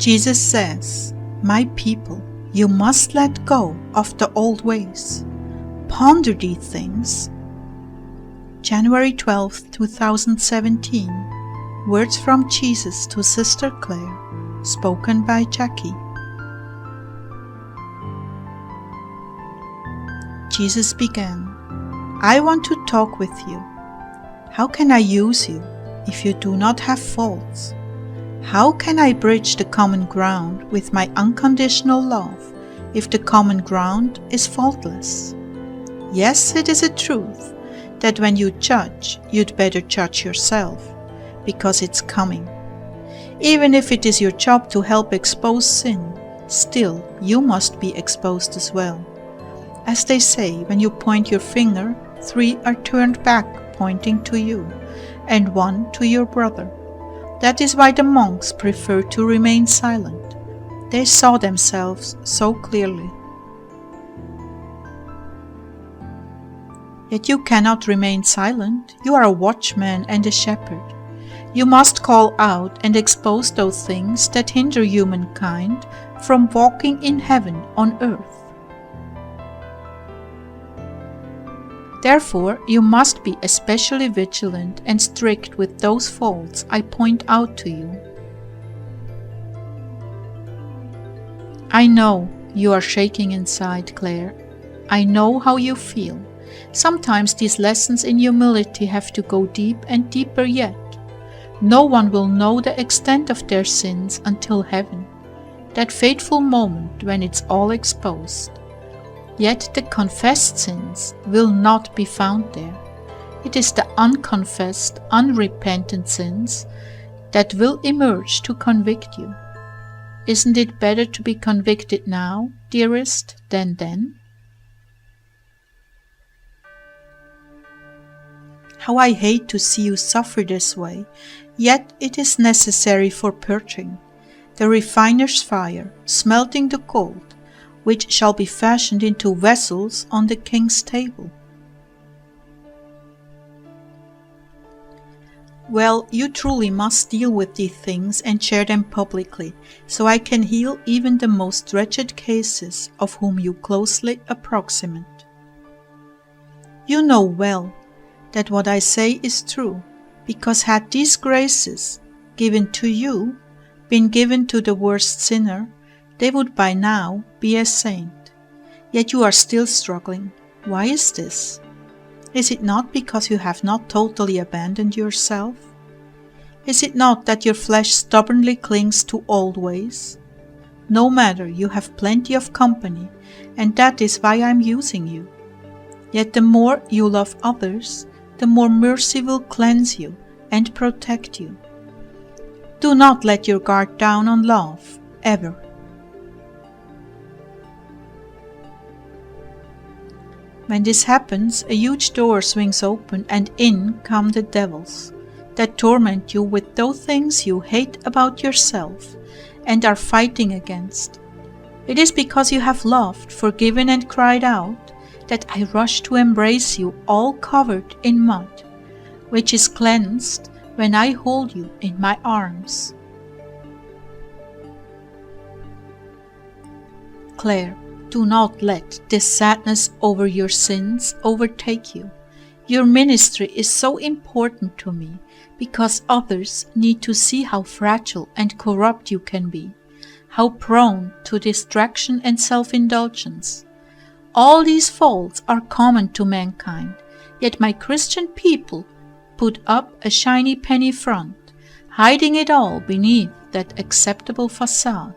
Jesus says, "My people, you must let go of the old ways. Ponder these things." January 12, 2017. Words from Jesus to Sister Clare, spoken by Jackie. Jesus began, "I want to talk with you. How can I use you if you do not have faults? How can I bridge the common ground with my unconditional love if the common ground is faultless? Yes, it is a truth that when you judge, you'd better judge yourself, because it's coming. Even if it is your job to help expose sin, still you must be exposed as well. As they say, when you point your finger, 3 are turned back pointing to you, and 1 to your brother. That is why the monks preferred to remain silent. They saw themselves so clearly. Yet you cannot remain silent. You are a watchman and a shepherd. You must call out and expose those things that hinder humankind from walking in heaven on earth. Therefore, you must be especially vigilant and strict with those faults I point out to you. I know you are shaking inside, Clare. I know how you feel. Sometimes these lessons in humility have to go deep and deeper yet. No one will know the extent of their sins until heaven, that fateful moment when it's all exposed. Yet the confessed sins will not be found there. It is the unconfessed, unrepentant sins that will emerge to convict you. Isn't it better to be convicted now, dearest, than then? How I hate to see you suffer this way, yet it is necessary for purging, the refiner's fire, smelting the gold, which shall be fashioned into vessels on the king's table. Well, you truly must deal with these things and share them publicly, so I can heal even the most wretched cases of whom you closely approximate. You know well that what I say is true, because had these graces, given to you, been given to the worst sinner, they would by now be a saint. Yet you are still struggling. Why is this? Is it not because you have not totally abandoned yourself? Is it not that your flesh stubbornly clings to old ways? No matter, you have plenty of company, and that is why I am using you. Yet the more you love others, the more mercy will cleanse you and protect you. Do not let your guard down on love, ever. When this happens, a huge door swings open and in come the devils that torment you with those things you hate about yourself and are fighting against. It is because you have loved, forgiven and cried out that I rush to embrace you all covered in mud, which is cleansed when I hold you in my arms. Clare, do not let this sadness over your sins overtake you. Your ministry is so important to me because others need to see how fragile and corrupt you can be, how prone to distraction and self-indulgence. All these faults are common to mankind, yet my Christian people put up a shiny penny front, hiding it all beneath that acceptable facade.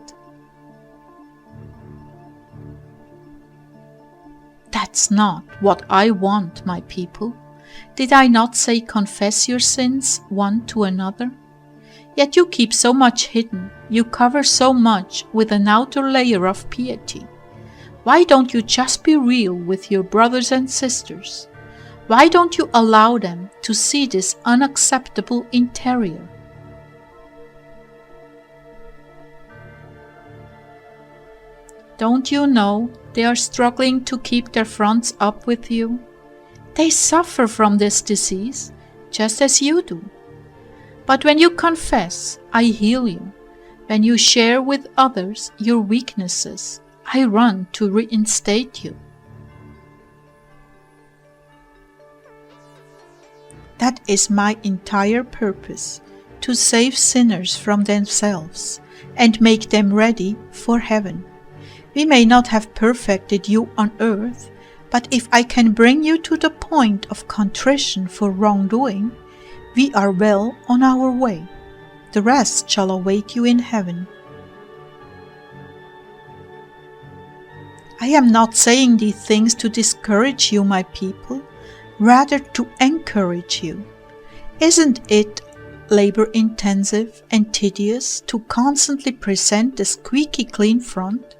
That's not what I want, my people. Did I not say confess your sins one to another? Yet you keep so much hidden, you cover so much with an outer layer of piety. Why don't you just be real with your brothers and sisters? Why don't you allow them to see this unacceptable interior? Don't you know they are struggling to keep their fronts up with you? They suffer from this disease, just as you do. But when you confess, I heal you. When you share with others your weaknesses, I run to reinstate you. That is my entire purpose, to save sinners from themselves and make them ready for heaven. We may not have perfected you on earth, but if I can bring you to the point of contrition for wrongdoing, we are well on our way. The rest shall await you in heaven. I am not saying these things to discourage you, my people, rather to encourage you. Isn't it labor-intensive and tedious to constantly present a squeaky clean front?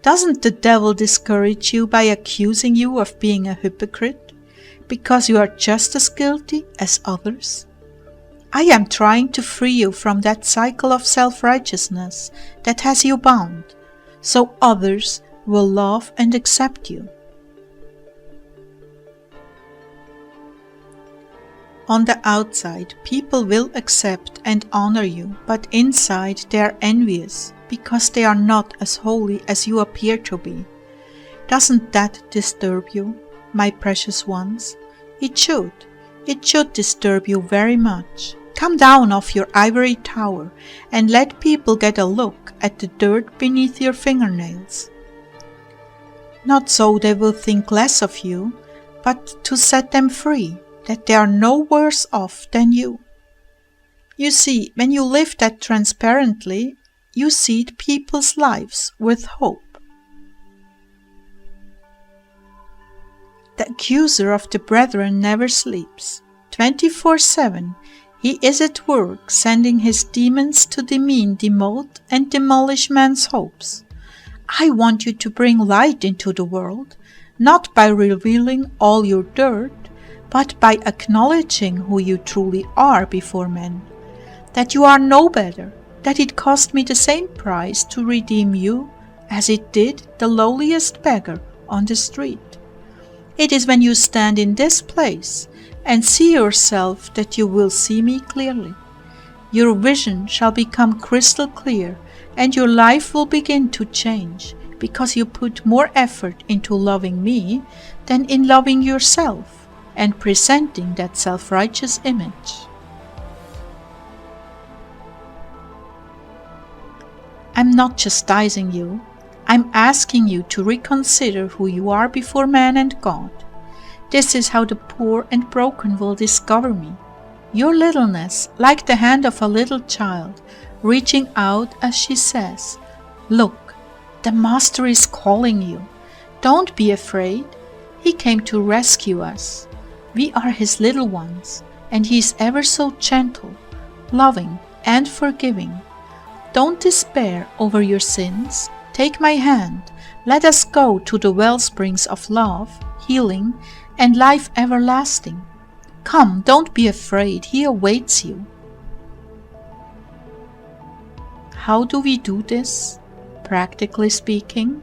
Doesn't the devil discourage you by accusing you of being a hypocrite, because you are just as guilty as others? I am trying to free you from that cycle of self-righteousness that has you bound, so others will love and accept you. On the outside, people will accept and honor you, but inside they are envious because they are not as holy as you appear to be. Doesn't that disturb you, my precious ones? It should. It should disturb you very much. Come down off your ivory tower and let people get a look at the dirt beneath your fingernails. Not so they will think less of you, but to set them free, that they are no worse off than you. You see, when you live that transparently, you seed people's lives with hope. The accuser of the brethren never sleeps. 24/7 he is at work sending his demons to demean, demote, and demolish man's hopes. I want you to bring light into the world, not by revealing all your dirt, but by acknowledging who you truly are before men, that you are no better, that it cost me the same price to redeem you as it did the lowliest beggar on the street. It is when you stand in this place and see yourself that you will see me clearly. Your vision shall become crystal clear, and your life will begin to change, because you put more effort into loving me than in loving yourself and presenting that self-righteous image. I'm not chastising you. I'm asking you to reconsider who you are before man and God. This is how the poor and broken will discover me. Your littleness, like the hand of a little child, reaching out as she says, "Look, the Master is calling you. Don't be afraid. He came to rescue us. We are his little ones, and he is ever so gentle, loving, and forgiving. Don't despair over your sins. Take my hand. Let us go to the wellsprings of love, healing, and life everlasting. Come, don't be afraid. He awaits you." How do we do this, practically speaking?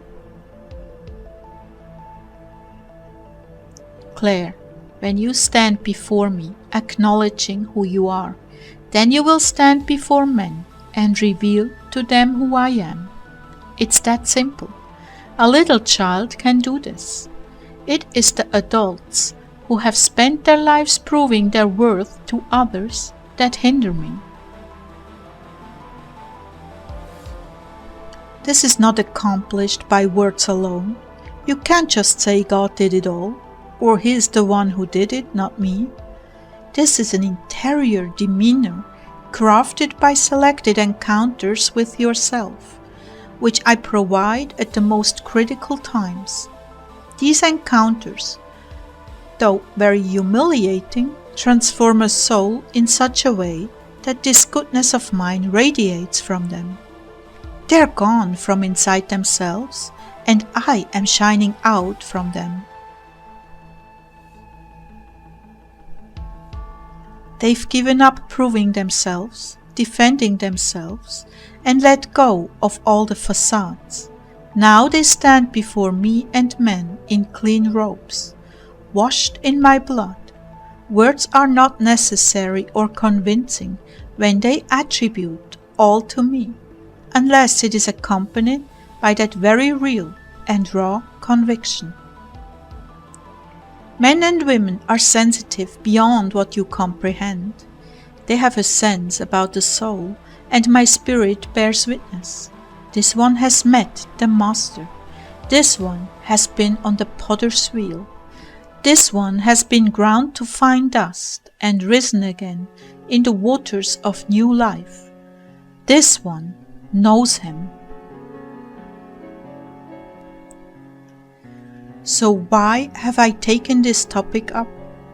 Clare, when you stand before me, acknowledging who you are, then you will stand before men and reveal to them who I am. It's that simple. A little child can do this. It is the adults who have spent their lives proving their worth to others that hinder me. This is not accomplished by words alone. You can't just say God did it all, or He is the one who did it, not me. This is an interior demeanor crafted by selected encounters with yourself, which I provide at the most critical times. These encounters, though very humiliating, transform a soul in such a way that this goodness of mine radiates from them. They're gone from inside themselves, and I am shining out from them. They've given up proving themselves, defending themselves, and let go of all the facades. Now they stand before me and men in clean robes, washed in my blood. Words are not necessary or convincing when they attribute all to me. unless it is accompanied by that very real and raw conviction. Men and women are sensitive beyond what you comprehend. They have a sense about the soul, and my spirit bears witness. This one has met the Master. This one has been on the potter's wheel. This one has been ground to fine dust and risen again in the waters of new life. This one knows him. So why have I taken this topic up?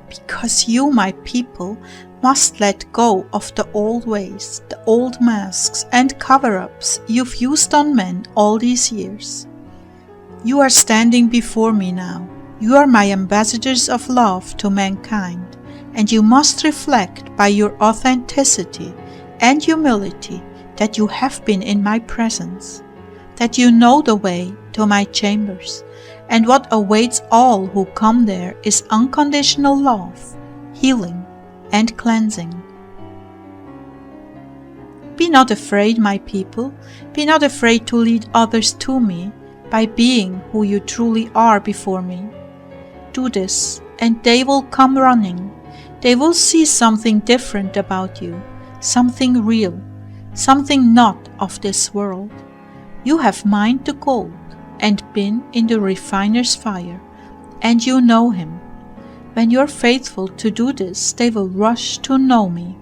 Because you, my people, must let go of the old ways, the old masks and cover-ups you've used on men all these years. You are standing before me now. You are my ambassadors of love to mankind, and you must reflect by your authenticity and humility that you have been in my presence, that you know the way to my chambers, and what awaits all who come there is unconditional love, healing, and cleansing. Be not afraid, my people. Be not afraid to lead others to me by being who you truly are before me. Do this, and they will come running. They will see something different about you, something real, something not of this world. You have mined the gold and been in the refiner's fire, and you know him. When you are faithful to do this, they will rush to know me